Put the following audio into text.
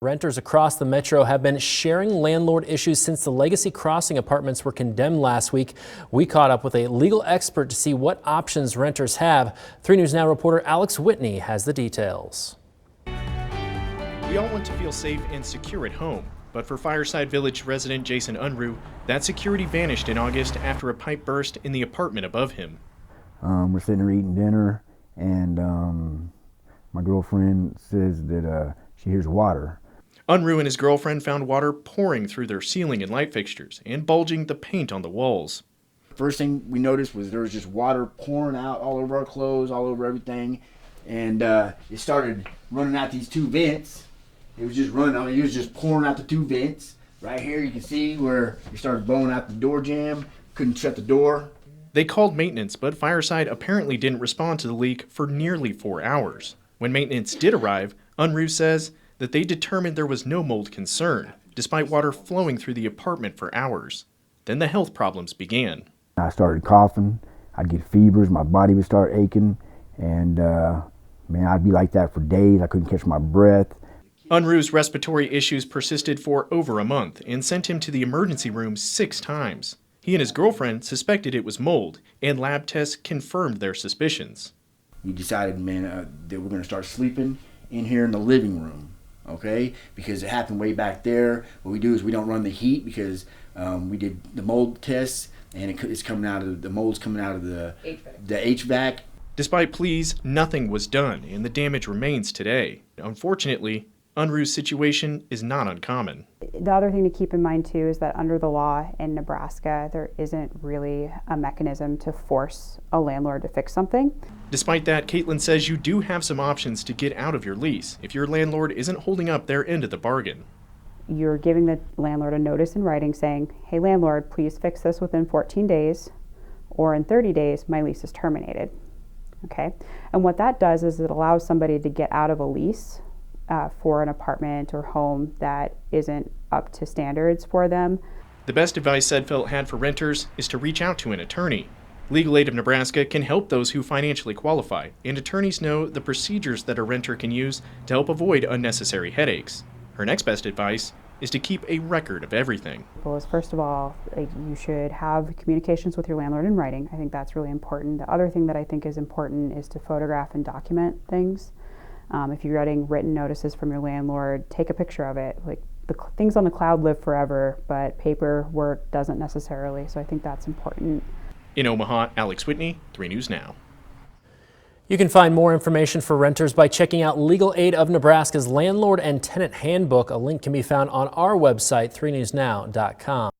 Renters across the metro have been sharing landlord issues since the Legacy Crossing apartments were condemned last week. We caught up with a legal expert to see what options renters have. 3 News Now reporter Alex Whitney has the details. We all want to feel safe and secure at home, but for Fireside Village resident Jason Unruh, that security vanished in August after a pipe burst in the apartment above him. We're sitting there eating dinner, and my girlfriend says that she hears water. Unruh and his girlfriend found water pouring through their ceiling and light fixtures and bulging the paint on the walls. First thing we noticed was there was just water pouring out all over our clothes, all over everything, and it started running out these 2 vents. It was just running, it was just pouring out the 2 vents. Right here you can see where it started blowing out the door jamb, couldn't shut the door. They called maintenance, but Fireside apparently didn't respond to the leak for nearly 4 hours. When maintenance did arrive, Unruh says that they determined there was no mold concern, despite water flowing through the apartment for hours. Then the health problems began. I started coughing, I'd get fevers, my body would start aching, and man, I'd be like that for days. I couldn't catch my breath. Unruh's respiratory issues persisted for over a month and sent him to the emergency room 6 times. He and his girlfriend suspected it was mold, and lab tests confirmed their suspicions. We decided, man, that we're going to start sleeping in here in the living room, okay? Because it happened way back there. What we do is we don't run the heat because we did the mold tests, and it's coming out of the mold's coming out of the HVAC. Despite pleas, nothing was done, and the damage remains today. Unfortunately, Unruh's situation is not uncommon. The other thing to keep in mind too is that under the law in Nebraska, there isn't really a mechanism to force a landlord to fix something. Despite that, Caitlin says you do have some options to get out of your lease if your landlord isn't holding up their end of the bargain. You're giving the landlord a notice in writing saying, hey landlord, please fix this within 14 days, or in 30 days, my lease is terminated. Okay, and what that does is it allows somebody to get out of a lease for an apartment or home that isn't up to standards for them. The best advice Sedfeld had for renters is to reach out to an attorney. Legal Aid of Nebraska can help those who financially qualify, and attorneys know the procedures that a renter can use to help avoid unnecessary headaches. Her next best advice is to keep a record of everything. Well, first of all, you should have communications with your landlord in writing. I think that's really important. The other thing that I think is important is to photograph and document things. If you're getting written notices from your landlord, take a picture of it. Like the things on the cloud live forever, but paperwork doesn't necessarily. So I think that's important. In Omaha, Alex Whitney, 3 News Now. You can find more information for renters by checking out Legal Aid of Nebraska's Landlord and Tenant Handbook. A link can be found on our website, 3newsnow.com.